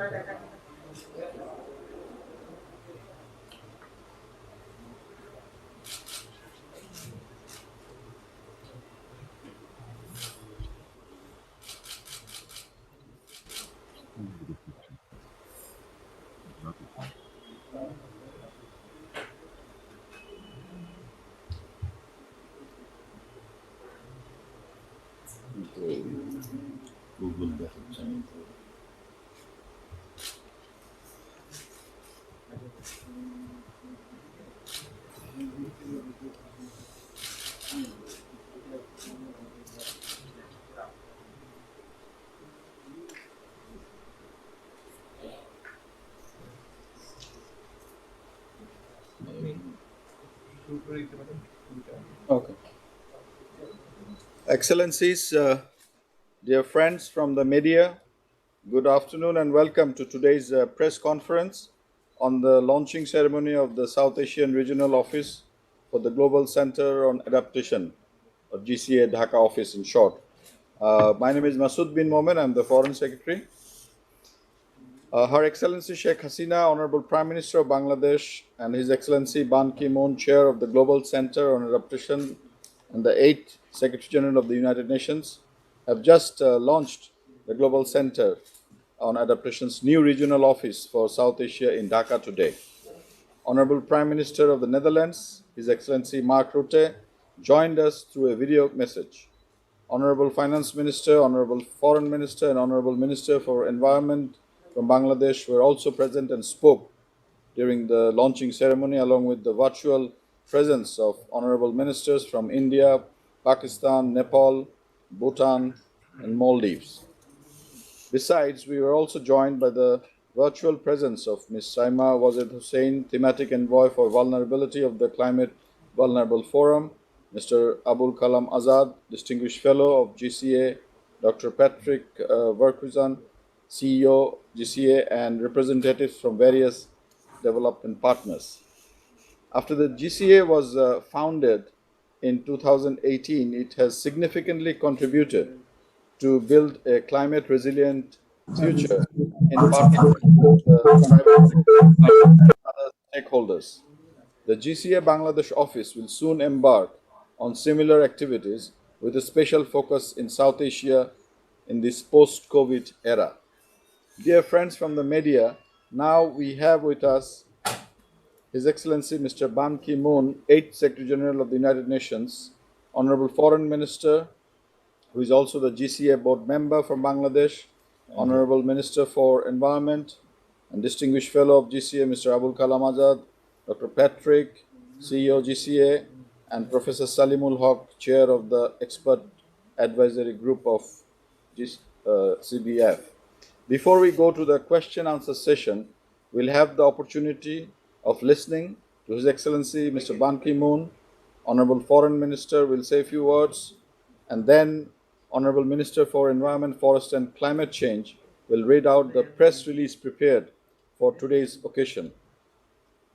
Okay. Excellencies, dear friends from the media, good afternoon and welcome to today's press conference on the launching ceremony of the South Asian Regional Office for the Global Center on Adaptation, or GCA Dhaka office in short. My name is Masood bin Momen, I'm the Foreign Secretary. Her Excellency Sheikh Hasina, Honorable Prime Minister of Bangladesh, and His Excellency Ban Ki-moon, Chair of the Global Center on Adaptation and the 8th Secretary General of the United Nations, have just launched the Global Center on Adaptation's new regional office for South Asia in Dhaka today. Honorable Prime Minister of the Netherlands, His Excellency Mark Rutte, joined us through a video message. Honorable Finance Minister, Honorable Foreign Minister, and Honorable Minister for Environment from Bangladesh were also present and spoke during the launching ceremony, along with the virtual presence of honorable ministers from India, Pakistan, Nepal, Bhutan, and Maldives. Besides, we were also joined by the virtual presence of Ms. Saima Wazid Hussain, Thematic Envoy for Vulnerability of the Climate Vulnerable Forum, Mr. Abul Kalam Azad, Distinguished Fellow of GCA, Dr. Patrick Verkusen, CEO GCA, and representatives from various development partners. After the GCA was founded in 2018, it has significantally contributed to build a climate resilient future in partnership with the private sector and other stakeholders. The GCA Bangladesh office will soon embark on similar activities with a special focus in South Asia in this post-COVID era. Dear friends from the media, now we have with us His Excellency Mr. Ban Ki-moon, 8th Secretary General of the United Nations, Honorable Foreign Minister, who is also the GCA board member from Bangladesh, Honorable Minister for Environment, and Distinguished Fellow of GCA, Mr. Abul Kalam Azad, Dr. Patrick, CEO GCA, and Professor Salimul Haq, Chair of the Expert Advisory Group of CBF. Before we go to the question-answer session, we'll have the opportunity of listening to His Excellency Mr. Ban Ki-moon. Honorable Foreign Minister will say a few words, and then Honorable Minister for Environment, Forest and Climate Change will read out the press release prepared for today's occasion.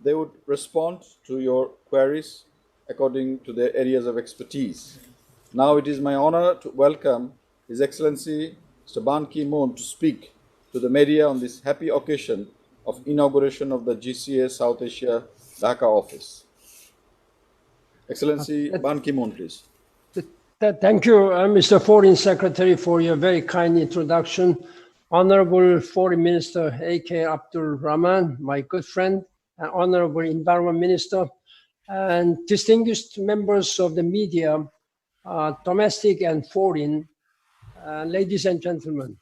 They would respond to your queries according to their areas of expertise. Now it is my honor to welcome His Excellency Mr. Ban Ki-moon to speak to the media on this happy occasion of inauguration of the GCA South Asia Dhaka office. Excellency Ban Ki-moon, please. Thank you, Mr. Foreign Secretary, for your very kind introduction. Honorable Foreign Minister A.K. Abdul Rahman, my good friend, and Honorable Environment Minister, and distinguished members of the media, domestic and foreign, ladies and gentlemen.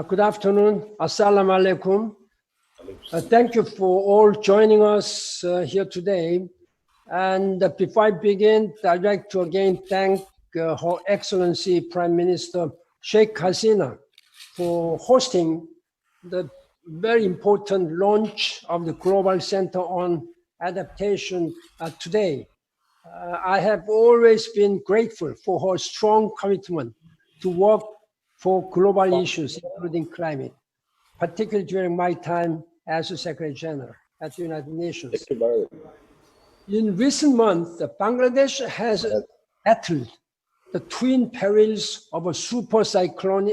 Good afternoon. Assalamu alaikum. Thank you for all joining us here today. And before I begin, I'd like to again thank Her Excellency Prime Minister Sheikh Hasina for hosting the very important launch of the Global Center on Adaptation today. I have always been grateful for her strong commitment to work for global issues, including climate, particularly during my time as a Secretary General at the United Nations. In recent months, Bangladesh has battled the twin perils of a super cyclone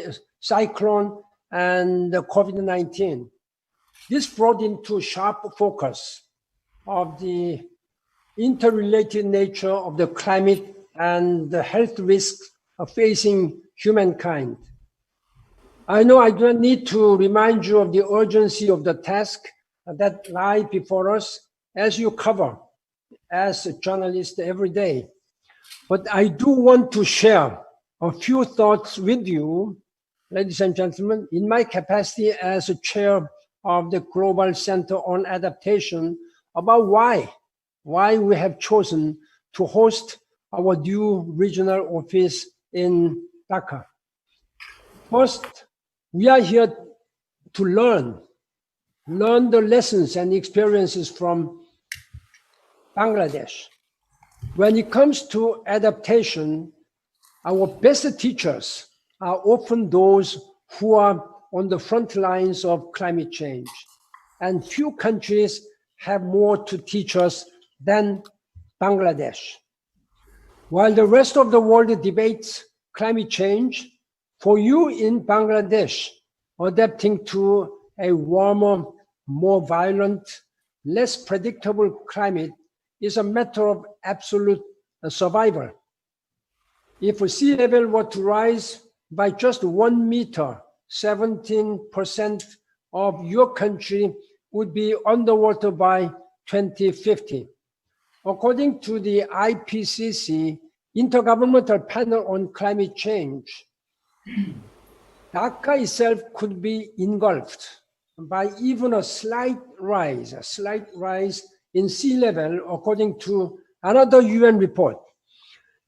and COVID-19 This brought into sharp focus of the interrelated nature of the climate and the health risks of facing humankind. I know I don't need to remind you of the urgency of the task that lie before us as you cover as a journalist every day. But I do want to share a few thoughts with you, ladies and gentlemen, in my capacity as a chair of the Global Center on Adaptation about why we have chosen to host our new regional office in Dhaka. First, we are here to learn the lessons and experiences from Bangladesh. When it comes to adaptation, our best teachers are often those who are on the front lines of climate change. And few countries have more to teach us than Bangladesh. While the rest of the world debates climate change, for you in Bangladesh, adapting to a warmer, more violent, less predictable climate is a matter of absolute survival. If sea level were to rise by just 1 meter, 17% of your country would be underwater by 2050. According to the IPCC, Intergovernmental Panel on Climate Change, Dhaka itself could be engulfed by even a slight rise in sea level, according to another UN report.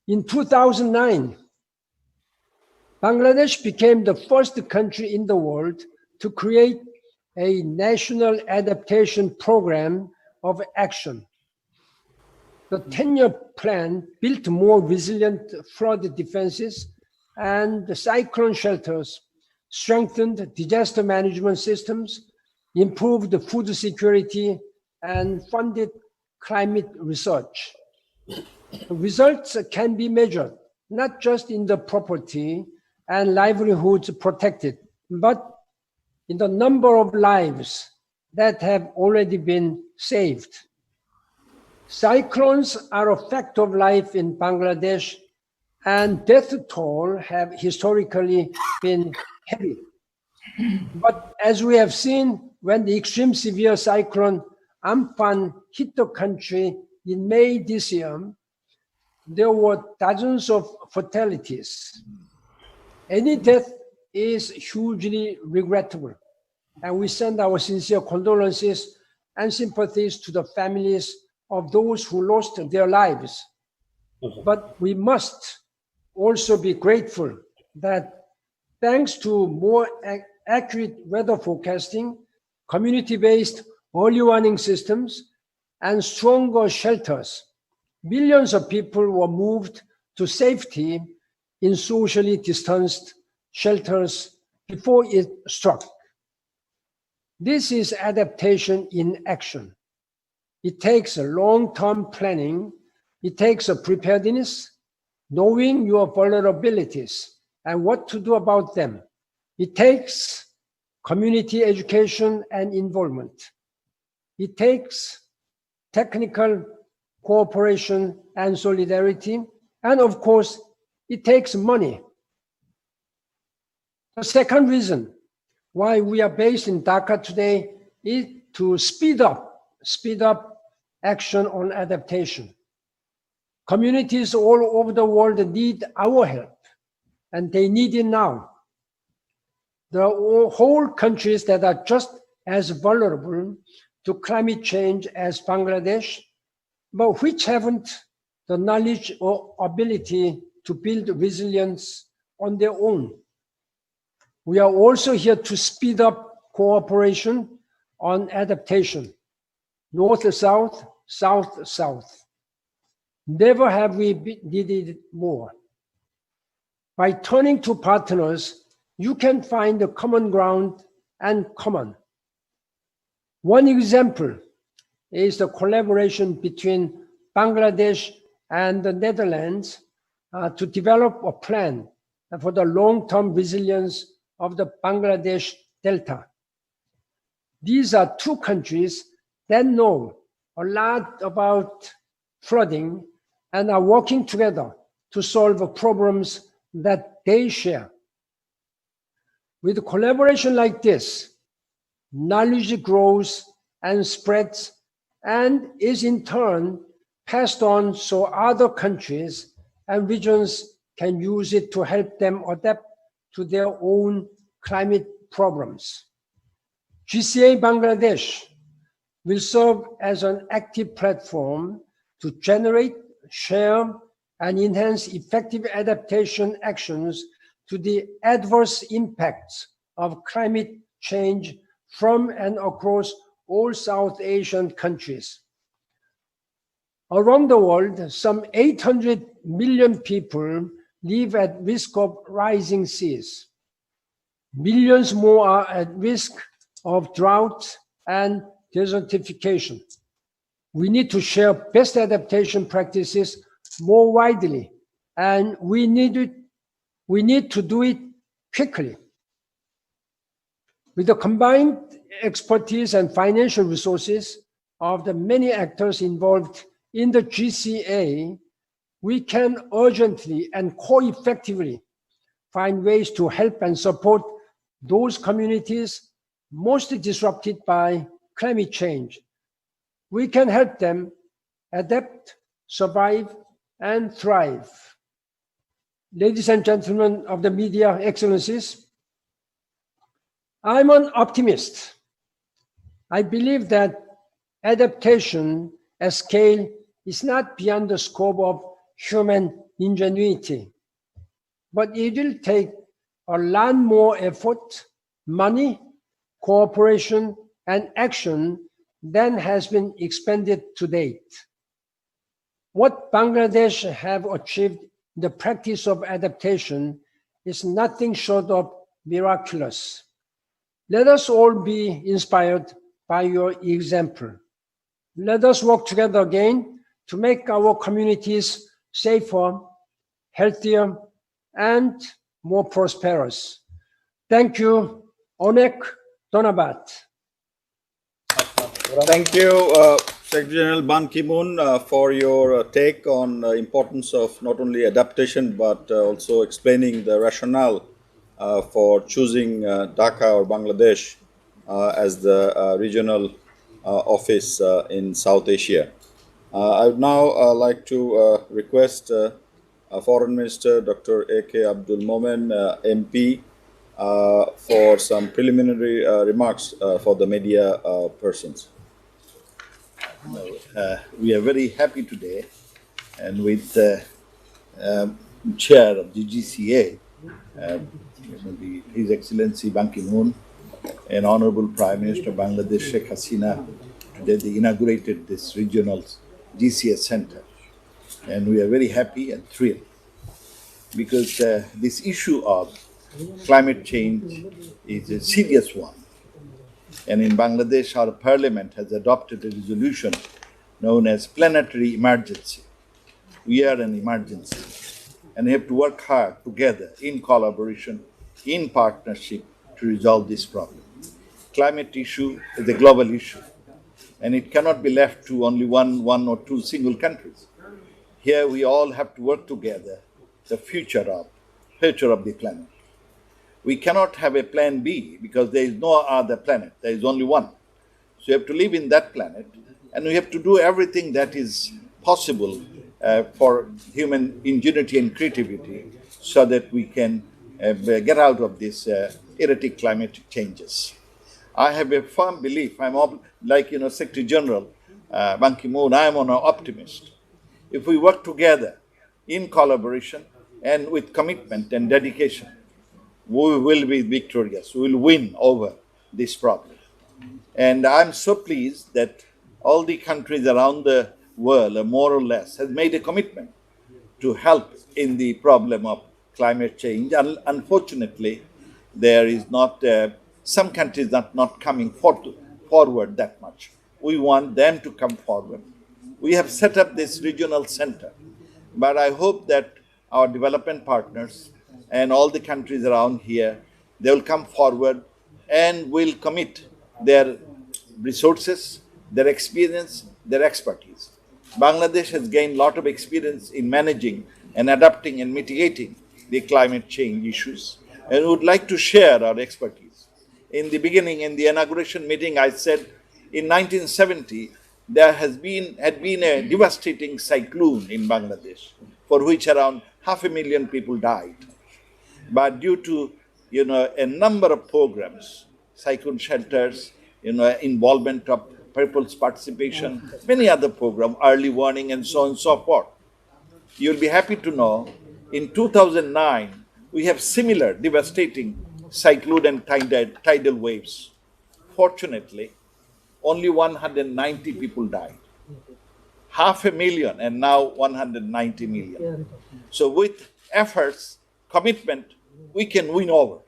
In 2009, Bangladesh became the first country in the world to create a national adaptation program of action. The 10-year plan built more resilient flood defenses and cyclone shelters, strengthened disaster management systems, improved food security, and funded climate research. The results can be measured, not just in the property and livelihoods protected, but in the number of lives that have already been saved. Cyclones are a fact of life in Bangladesh, and death toll have historically been heavy. But as we have seen, when the extreme severe cyclone Amphan hit the country in May this year, there were dozens of fatalities. Any death is hugely regrettable, and we send our sincere condolences and sympathies to the families of those who lost their lives. But we must also be grateful that thanks to more accurate weather forecasting, community-based early warning systems, and stronger shelters, millions of people were moved to safety in socially distanced shelters before it struck. This is adaptation in action. It takes a long-term planning. It takes a preparedness, knowing your vulnerabilities and what to do about them. It takes community education and involvement. It takes technical cooperation and solidarity. And of course, it takes money. The second reason why we are based in Dhaka today is to speed up action on adaptation. Communities all over the world need our help, and they need it now. There are whole countries that are just as vulnerable to climate change as Bangladesh, but which haven't the knowledge or ability to build resilience on their own. We are also here to speed up cooperation on adaptation, north-south, south-south. Never have we needed more. By turning to partners, you can find a common ground and common. One example is the collaboration between Bangladesh and the Netherlands to develop a plan for the long-term resilience of the Bangladesh Delta. These are two countries that know a lot about flooding and are working together to solve problems that they share. With collaboration like this, knowledge grows and spreads and is in turn passed on so other countries and regions can use it to help them adapt to their own climate problems. GCA Bangladesh will serve as an active platform to generate, share, and enhance effective adaptation actions to the adverse impacts of climate change from and across all South Asian countries. Around the world, some 800 million people live at risk of rising seas. Millions more are at risk of drought and desertification. We need to share best adaptation practices more widely, and we need to do it quickly. With the combined expertise and financial resources of the many actors involved in the GCA, we can urgently and co-effectively find ways to help and support those communities most disrupted by climate change. We can help them adapt, survive, and thrive. Ladies and gentlemen of the media, excellencies, I'm an optimist. I believe that adaptation at scale is not beyond the scope of human ingenuity, but it will take a lot more effort, money, cooperation, and action than has been expended to date. What Bangladesh have achieved in the practice of adaptation is nothing short of miraculous. Let us all be inspired by your example. Let us work together again to make our communities safer, healthier, and more prosperous. Thank you. Onek Donabat. Thank you, Secretary General Ban Ki-moon, for your take on the importance of not only adaptation but also explaining the rationale for choosing Dhaka or Bangladesh as the regional office in South Asia. I would now like to request Foreign Minister Dr. A.K. Abdul Momen, MP, for some preliminary remarks for the media persons. We are very happy today, and with the chair of the GCA, His Excellency Ban Ki-moon, and Honorable Prime Minister of Bangladesh Sheikh Hasina, today they inaugurated this regional GCA center, and we are very happy and thrilled because this issue of climate change is a serious one. And in Bangladesh, our parliament has adopted a resolution known as planetary emergency. We are an emergency, and we have to work hard together in collaboration, in partnership to resolve this problem. Climate issue is a global issue, and it cannot be left to only one or two single countries. Here we all have to work together, the future of the planet. We cannot have a plan B because there is no other planet. There is only one. So we have to live in that planet, and we have to do everything that is possible for human ingenuity and creativity so that we can get out of these erratic climate changes. I have a firm belief, like Secretary General Ban Ki-moon, I am an optimist. If we work together in collaboration and with commitment and dedication, we will be victorious. We will win over this problem. And I'm so pleased that all the countries around the world, more or less, have made a commitment to help in the problem of climate change. And unfortunately, there is not, some countries are not coming forward that much. We want them to come forward. We have set up this regional center, but I hope that our development partners and all the countries around here, they will come forward and will commit their resources, their experience, their expertise. Bangladesh has gained a lot of experience in managing and adapting and mitigating the climate change issues, and would like to share our expertise. In the beginning, in the inauguration meeting, I said in 1970 there had been a devastating cyclone in Bangladesh, for which around 500,000 people died. But due to a number of programs, cyclone shelters, involvement of people's participation, many other programs, early warning, and so on and so forth. You'll be happy to know in 2009 we have similar devastating cyclone and tidal waves. Fortunately, only 190 people died. 500,000 and now 190 million. So with efforts, commitment, we can win over.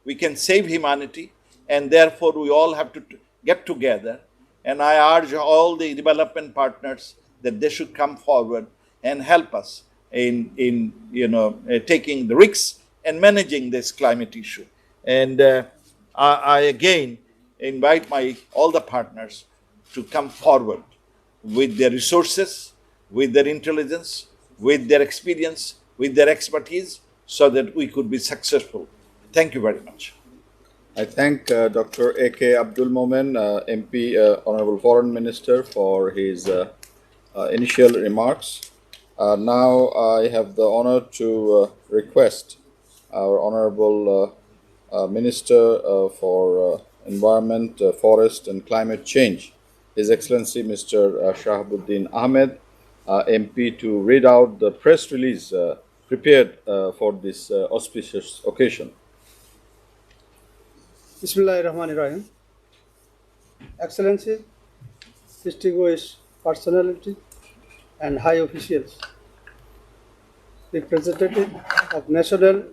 We can save humanity, and therefore we all have to get together. And I urge all the development partners that they should come forward and help us in taking the risks and managing this climate issue. And I again invite all the partners to come forward with their resources, with their intelligence, with their experience, with their expertise, so that we could be successful. Thank you very much. I thank Dr. A.K. Abdul Momen, MP, Honorable Foreign Minister, for his initial remarks. Now I have the honor to request our Honorable Minister for Environment, Forest and Climate Change, His Excellency Mr. Shahabuddin Ahmed, MP, to read out the press release prepared for this auspicious occasion. Bismillahirrahmanirrahim. Excellencies, distinguished personalities, and high officials, representatives of national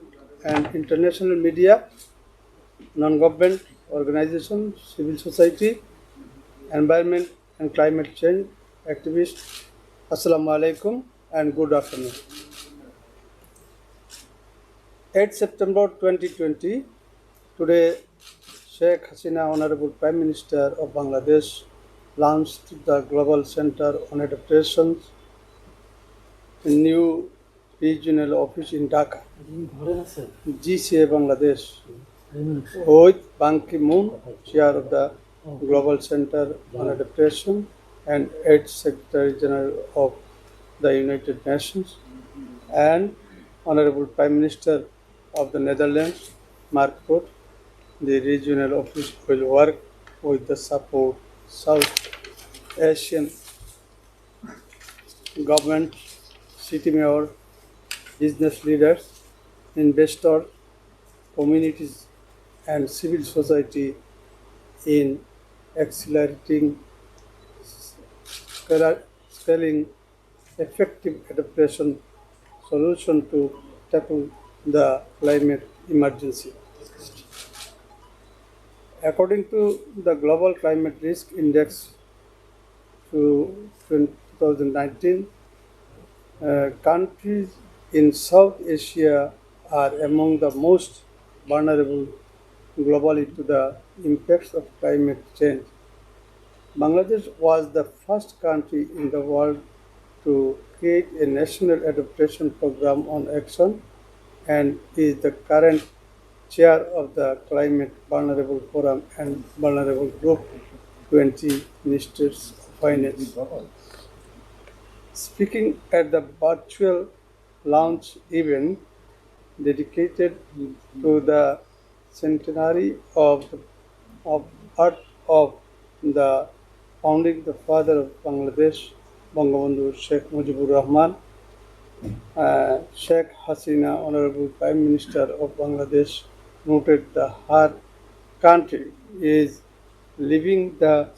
and international media, non-government organizations, civil society, environment and climate change activists, Assalamu alaikum and good afternoon. 8 September 2020, today Sheikh Hasina, Honorable Prime Minister of Bangladesh, launched the Global Center on Adaptation, a new regional office in Dhaka, GCA Bangladesh, with Ban Ki-moon, Chair of the Global Center on Adaptation and 8th Secretary General of the United Nations, and Honorable Prime Minister of the Netherlands, Mark Rutte. The regional office will work with the support South Asian government, city mayor, business leaders, investors, communities, and civil society in accelerating scaling effective adaptation solution to tackle the climate emergency. According to the Global Climate Risk Index to 2019, countries in South Asia are among the most vulnerable globally to the impacts of climate change. Bangladesh was the first country in the world to create a national adaptation program on action and is the current chair of the Climate Vulnerable Forum and Vulnerable Group 20 Ministers of Finance. Speaking at the virtual launch event dedicated to the centenary of the founding the father of Bangladesh, Bangabandhu Sheikh Mujibur Rahman, Sheikh Hasina, Honorable Prime Minister of Bangladesh, noted that her country is leaving the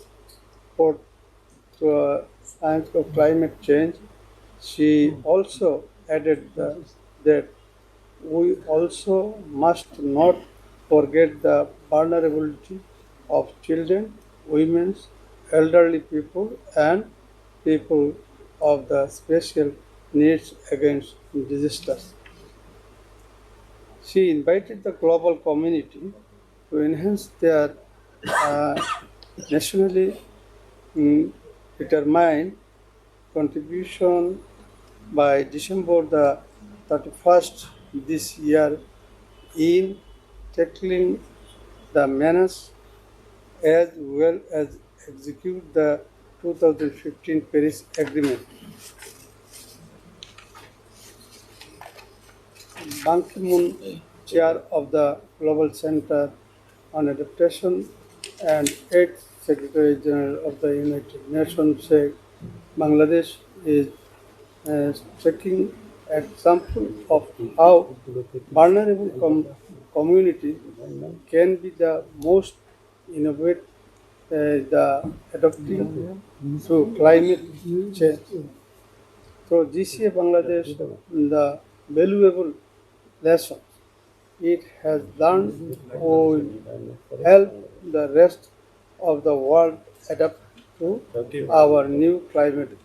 port to science of climate change. She also added that we also must not forget the vulnerability of children, women, elderly people, and people of the special needs against disasters. She invited the global community to enhance their nationally determined contribution by December the 31st this year in tackling the menace as well as execute the 2015 Paris Agreement. Ban Ki-moon, chair of the Global Center on Adaptation and 8th Secretary General of the United Nations, said Bangladesh is a striking example of how vulnerable communities can be the most innovative the adapting to climate change. So GCA Bangladesh, the valuable lessons it has learned will help the rest of the world adapt to our new climate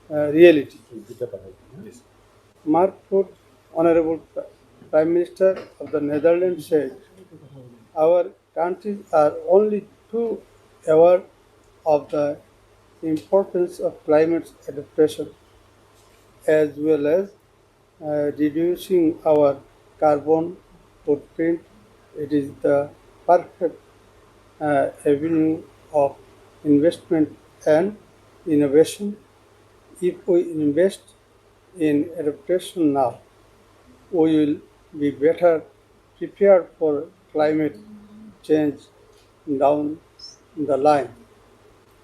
reality. Mark Rutte, Honorable Prime Minister of the Netherlands, said, our countries are only too aware of the importance of climate adaptation as well as reducing our carbon footprint. It is the perfect avenue of investment and innovation. If we invest in adaptation now, we will be better prepared for climate change down the line.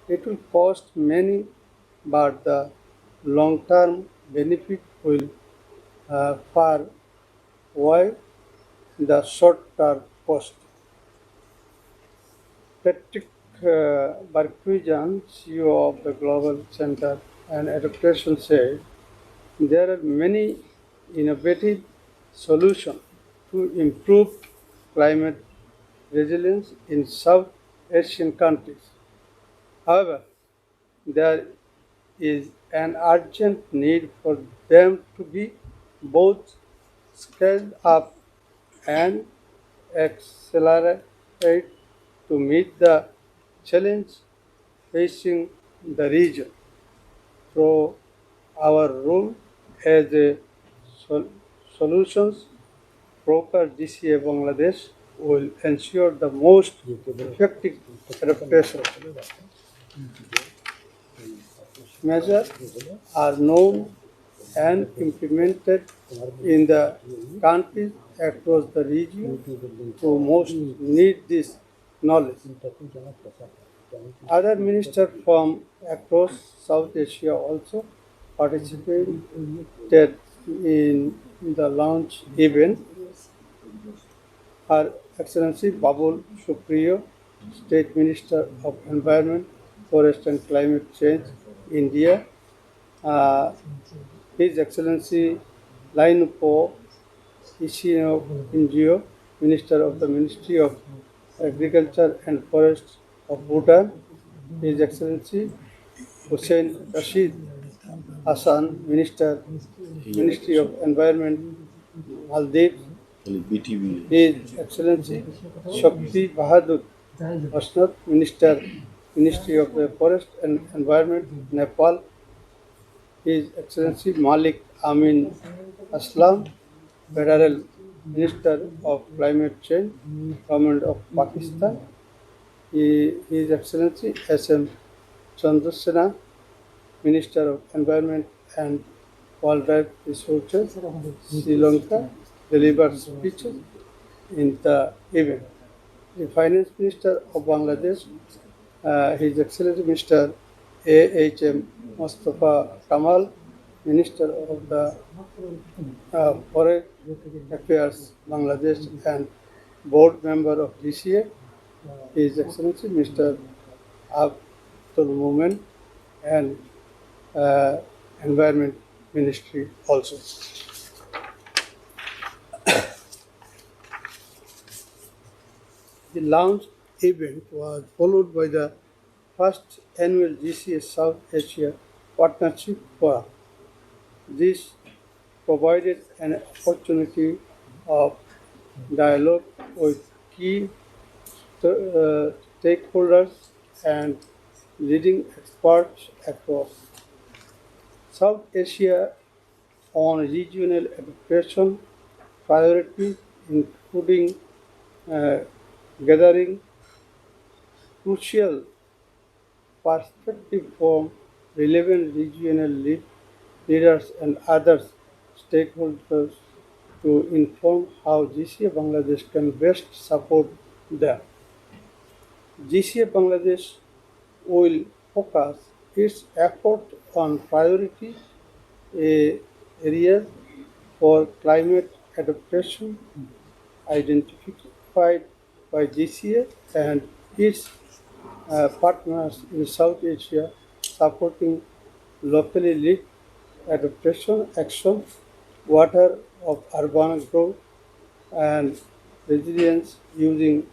It will cost many, but the long-term benefit will far outweigh the short-term cost. Patrick Barkhuijan, CEO of the Global Center on Adaptation, said there are many innovative solutions to improve climate resilience in South Asian countries. However, there is an urgent need for them to be both scaled up and accelerate to meet the challenge facing the region. Through our role as a solutions broker, GCA Bangladesh will ensure the most effective adaptation measures are known and implemented in the countries across the region who most need this knowledge. Other ministers from across South Asia also participated in the launch event. Her Excellency Babul Supriyo, State Minister of Environment, Forest and Climate Change, India, uh, His Excellency Lainupo Ishino Pinjio, Minister of the Ministry of Agriculture and Forests of Bhutan, His Excellency Hussein Rashid Hassan, Ministry of Environment, Maldives, His Excellency Shakti Bahadur Asnat, Ministry of the Forest and Environment, Nepal, His Excellency Malik Amin Aslam, Federal Minister of Climate Change, Government of Pakistan, His Excellency S.M. Chandrasena, Minister of Environment and Wildlife Resources, Sri Lanka, delivered speeches in the event. The Finance Minister of Bangladesh, His Excellency Mr. A.H.M. Mustafa Kamal, Minister of the Foreign Affairs Bangladesh and Board Member of GCA, His Excellency Mr. Abdul Mumen and Environment Ministry also. The launch event was followed by the first annual GCA South Asia Partnership Forum. This provided an opportunity of dialogue with key stakeholders and leading experts across South Asia on regional adaptation priorities, including uh, gathering crucial perspective from relevant regional leaders and other stakeholders to inform how GCA Bangladesh can best support them. GCA Bangladesh will focus its effort on priority areas for climate adaptation identified by GCA and its partners in South Asia, supporting locally led adaptation action, water of urban growth, and resilience using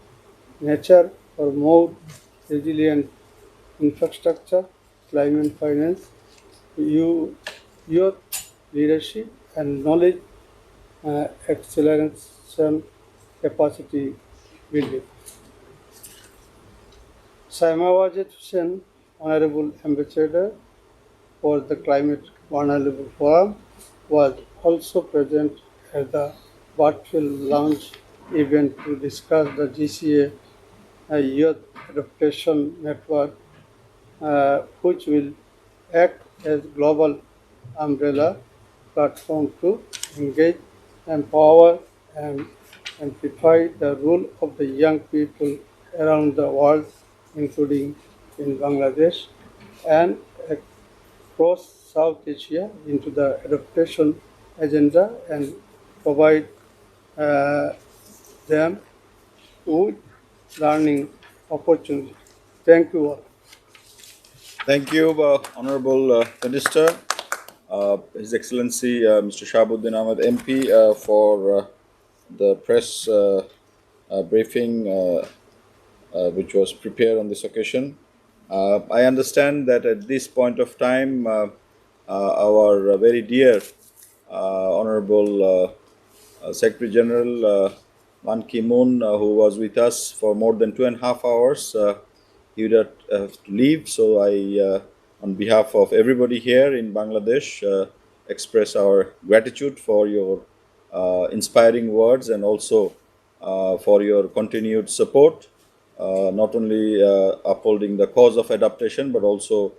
nature for more resilient infrastructure, climate finance, youth leadership, and knowledge acceleration capacity building. Saima Wajid Hussain, Honorable Ambassador for the Climate Vulnerable Forum, was also present at the virtual launch event to discuss the GCA Youth Adaptation Network, which will act as global umbrella platform to engage, empower, and amplify the role of the young people around the world, including in Bangladesh and across South Asia, into the adaptation agenda and provide uh, them with learning opportunities. Thank you all. Thank you, Honorable Minister, His Excellency Mr. Shahabuddin Ahmed MP, for the press briefing which was prepared on this occasion. I understand that at this point of time, our very dear Honorable Secretary General Ban Ki-moon, who was with us for more than 2.5 hours, he would have to leave. So I, on behalf of everybody here in Bangladesh, express our gratitude for your inspiring words and also for your continued support, not only upholding the cause of adaptation, but also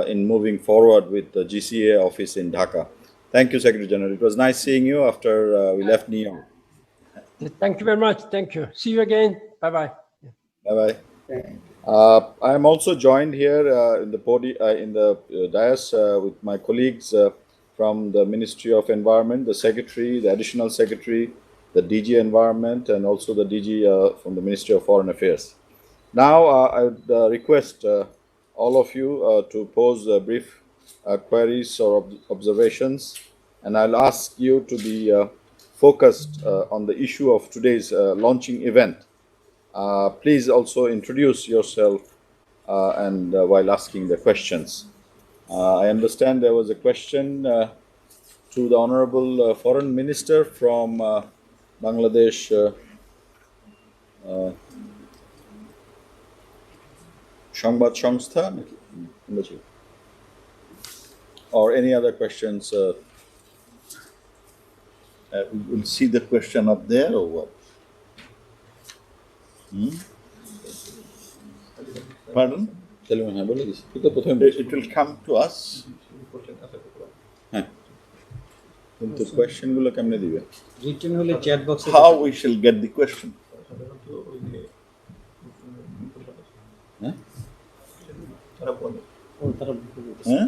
in moving forward with the GCA office in Dhaka. Thank you, Secretary General. It was nice seeing you after we left New York. Thank you very much. Thank you. See you again. Bye bye. Bye bye. I am also joined here in the dais with my colleagues from the Ministry of Environment, the Secretary, the Additional Secretary, the DG Environment, and also the DG from the Ministry of Foreign Affairs. Now, I would request all of you to pose brief queries or observations, and I'll ask you to be focused on the issue of today's launching event. Please also introduce yourself and while asking the questions. I understand there was a question to the Honorable Foreign Minister from Bangladesh. সংবাদ সংস্থা or any other questions? We'll see the question up there or what? Pardon? It will come to us. কিন্তু question গুলো কেমনে দিবে? Written হলে chat বক্সে How we shall get the question? হ্যাঁ? তারা Huh?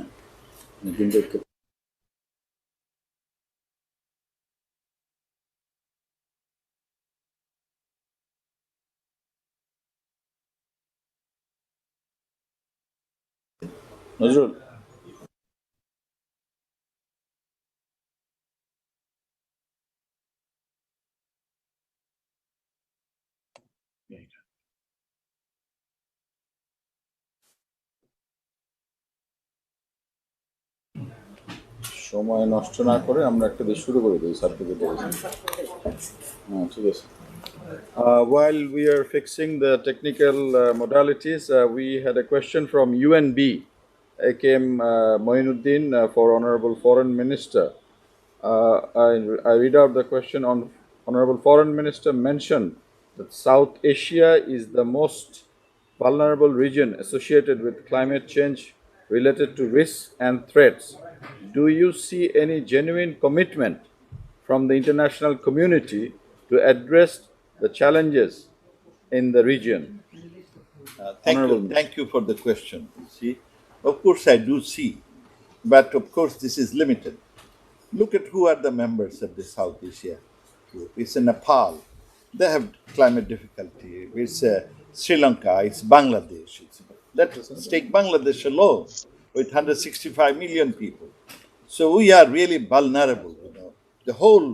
নজরুল, সময় নষ্ট না করে আমরা একটা দিয়ে শুরু করে দিই সার্টিফিকেট। হ্যাঁ, ঠিক আছে। While we are fixing the technical modalities, we had a question from UNB, AKM Moinuddin, for Honorable Foreign Minister. I read out the question. Honorable Foreign Minister mentioned that South Asia is the most vulnerable region associated with climate change related to risks and threats. Do you see any genuine commitment from the international community to address the challenges in the region? Thank you for the question. You see, of course, I do see, but of course, this is limited. Look at who are the members of the South Asia group. It's Nepal. They have climate difficulty. It's Sri Lanka. It's Bangladesh. Let's take Bangladesh alone with 165 million people. So we are really vulnerable. The whole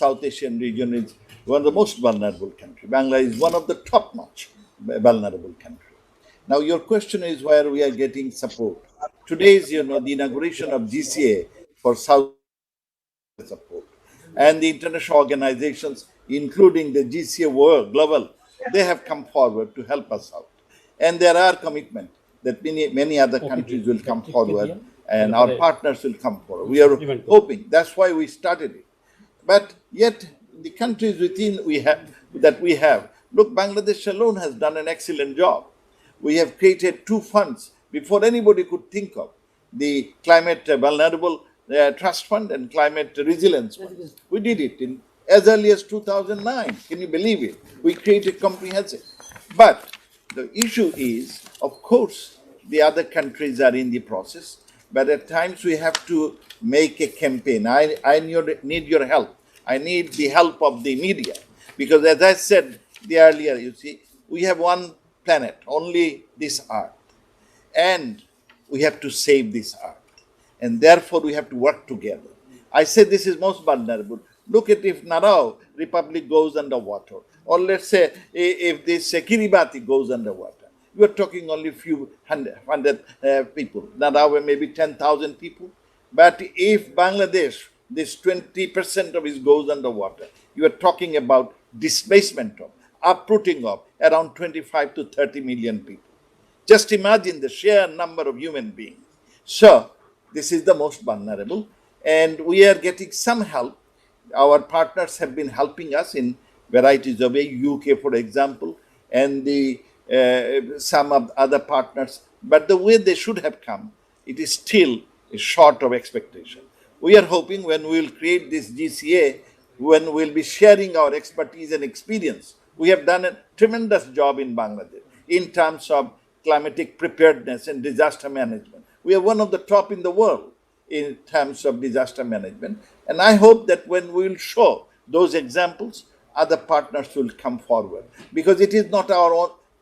South Asian region is one of the most vulnerable countries. Bangladesh is one of the top-notch vulnerable countries. Now, your question is where we are getting support. Today's, the inauguration of GCA for South support. And the international organizations, including the GCA World Global, they have come forward to help us out. And there are commitments that many other countries will come forward and our partners will come forward. We are hoping. That's why we started it. But yet, the countries within we have, look, Bangladesh alone has done an excellent job. We have created 2 funds before anybody could think of the climate vulnerable trust fund and climate resilience fund. We did it in as early as 2009. Can you believe it? We created comprehensive. But the issue is, of course, the other countries are in the process, but at times we have to make a campaign. I need your help. I need the help of the media. Because as I said earlier, you see, we have one planet, only this earth. And we have to save this earth. And therefore we have to work together. I say this is most vulnerable. Look at if Narao Republic goes underwater, or let's say if this Kiribati goes underwater. You are talking only few hundred people. Narao maybe 10,000 people. But if Bangladesh, this 20% of it goes underwater, you are talking about displacement of, uprooting of around 25 to 30 million people. Just imagine the sheer number of human beings. So, this is the most vulnerable, and we are getting some help. Our partners have been helping us in varieties of ways, UK, for example, and some of other partners. But the way they should have come, it is still short of expectation. We are hoping when we will create this GCA, when we will be sharing our expertise and experience. We have done a tremendous job in Bangladesh in terms of climatic preparedness and disaster management. We are one of the top in the world in terms of disaster management. And I hope that when we will show those examples, other partners will come forward. Because it is not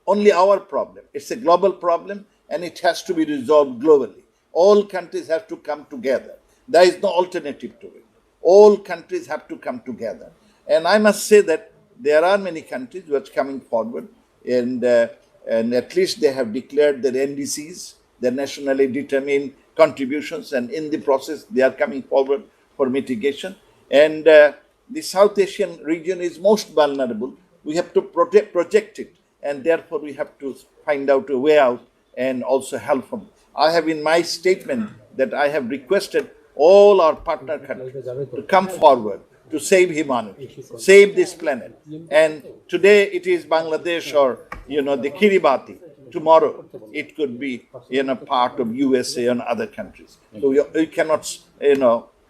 only our problem. It's a global problem, and it has to be resolved globally. All countries have to come together. There is no alternative to it. All countries have to come together. And I must say that there are many countries which are coming forward, and at least they have declared their NDCs, their nationally determined contributions, and in the process they are coming forward for mitigation. And the South Asian region is most vulnerable. We have to protect it, and therefore we have to find out a way out and also help them. I have in my statement that I have requested all our partner countries to come forward to save humanity, save this planet. And today it is Bangladesh or the Kiribati. Tomorrow it could be part of USA and other countries. So we cannot,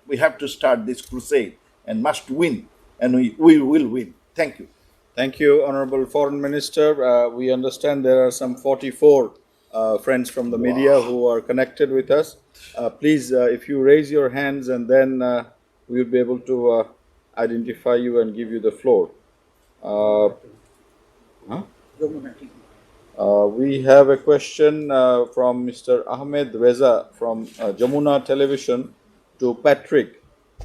we have to start this crusade and must win, and we will win. Thank you. Thank you, Honorable Foreign Minister. We understand there are some 44 friends from the media who are connected with us. Please, if you raise your hands, and then we will be able to identify you and give you the floor. We have a question from Mr. Ahmed Reza from Jamuna Television to Patrick.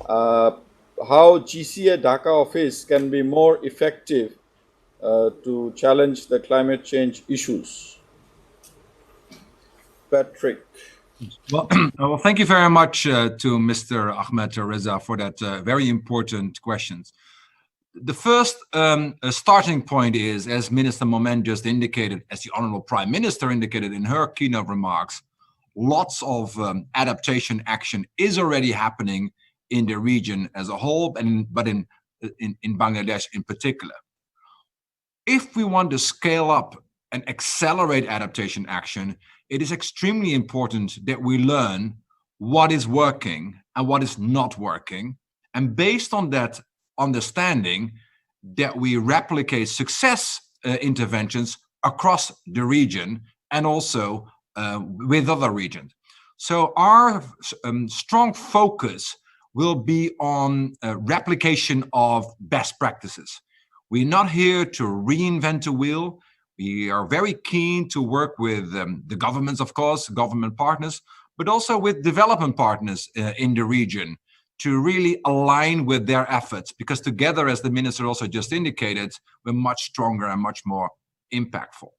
How GCA Dhaka office can be more effective to challenge the climate change issues? Patrick. Well, well, thank you very much to Mr. Ahmed Reza for that very important questions. The first starting point is, as Minister Moment just indicated, as the Honorable Prime Minister indicated in her keynote remarks, lots of adaptation action is already happening in the region as a whole, but in Bangladesh in particular. If we want to scale up and accelerate adaptation action, it is extremely important that we learn what is working and what is not working. And based on that understanding, that we replicate success interventions across the region and also with other regions. So our strong focus will be on replication of best practices. We're not here to reinvent the wheel. We are very keen to work with the governments, of course, government partners, but also with development partners in the region to really align with their efforts, because together, as the minister also just indicated, we're much stronger and much more impactful.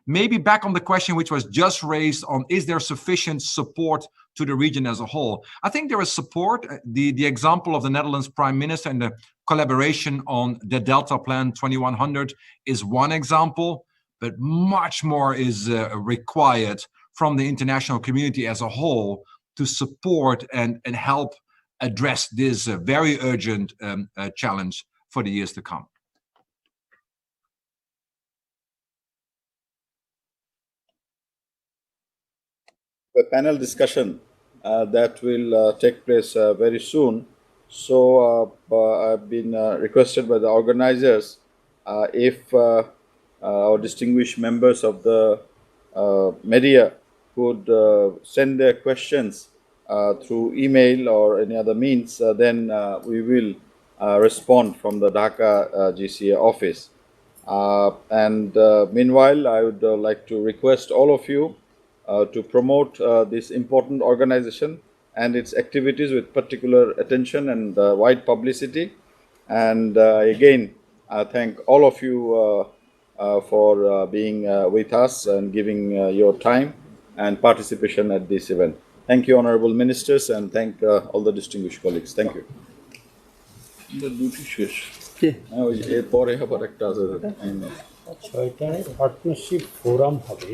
Maybe back on the question which was just raised on, is there sufficient support to the region as a whole? I think there is support. The example of the Netherlands Prime Minister and the collaboration on the Delta Plan 2100 is one example, but much more is required from the international community as a whole to support and help address this very urgent challenge for the years to come. A panel discussion that will take place very soon. So I've been requested by the organizers if our distinguished members of the media could send their questions through email or any other means, then we will respond from the Dhaka GCA office. And meanwhile, I would like to request all of you to promote this important organization and its activities with particular attention and wide publicity. And again, I thank all of you for being with us and giving your time and participation at this event. Thank you, honorable ministers, and thank all the distinguished colleagues. Thank you. এরপরে আবার একটা আছে 6টায় partnership forum হবে